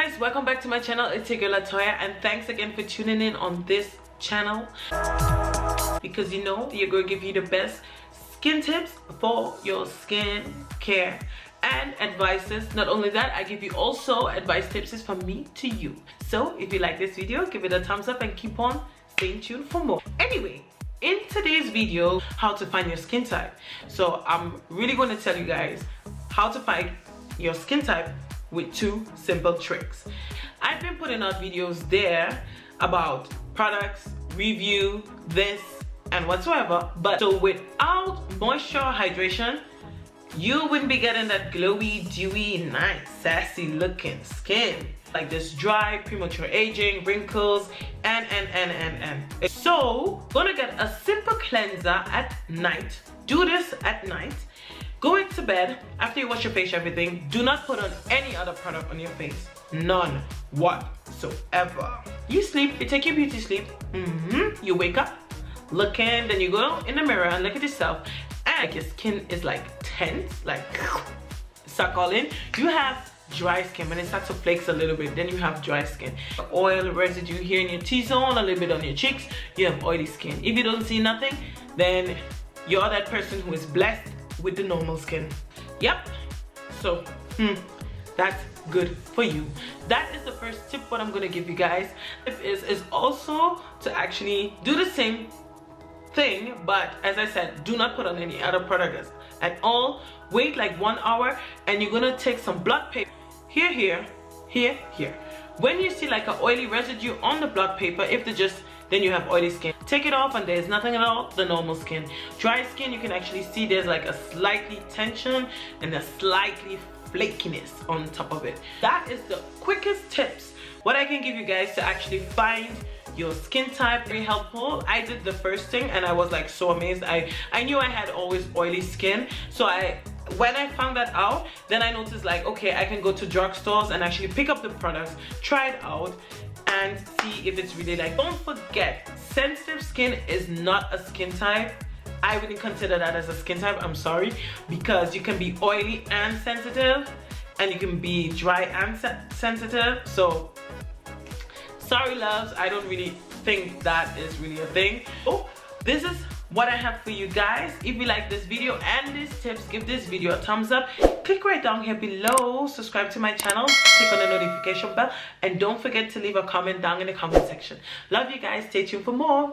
guys, welcome back to my channel. It's your girl Latoya, and thanks again for tuning in on this channel, because you know you're going to give you the best skin tips for your skin care and advices. Not only that, I give you also advice tips from me to you. So if you like this video, give it a thumbs up and keep on staying tuned for more. Anyway, in today's video, how to find your skin type. So I'm really going to tell you guys how to find your skin type with 2 simple tricks. I've been putting out videos there about products, review, this and whatsoever, but so without moisture or hydration, you wouldn't be getting that glowy, dewy, nice, sassy looking skin. Like this dry, premature aging, wrinkles, and. So, gonna get a simple cleanser at night. Do this at night. Go into bed, after you wash your face, everything, do not put on any other product on your face. None whatsoever. You sleep, you take your beauty sleep, you wake up, looking, then you go in the mirror and look at yourself, and your skin is like tense, like suck all in. You have dry skin. When it starts to flakes a little bit, then you have dry skin. Oil residue here in your T-zone, a little bit on your cheeks, you have oily skin. If you don't see nothing, then you're that person who is blessed with the normal skin. Yep. So that's good for you. That is the first tip what I'm gonna give you guys. Tip is also to actually do the same thing, but as I said, do not put on any other products at all. Wait like 1 hour, and you're gonna take some blood paper here. When you see like an oily residue on the blood paper, then you have oily skin. Take it off and there's nothing at all, the normal skin. Dry skin, you can actually see there's like a slightly tension and a slightly flakiness on top of it. That is the quickest tips what I can give you guys to actually find your skin type. Very helpful. I did the first thing and I was like so amazed. I knew I had always oily skin, so when I found that out, then I noticed like, okay, I can go to drugstores and actually pick up the products, try it out, and see if it's really like. Don't forget, sensitive skin is not a skin type. I wouldn't consider that as a skin type, I'm sorry, because you can be oily and sensitive, and you can be dry and sensitive. So sorry loves, I don't really think that is really a thing. Oh, this is what I have for you guys. If you like this video and these tips, give this video a thumbs up. Click right down here below, subscribe to my channel, click on the notification bell, and don't forget to leave a comment down in the comment section. Love you guys, stay tuned for more.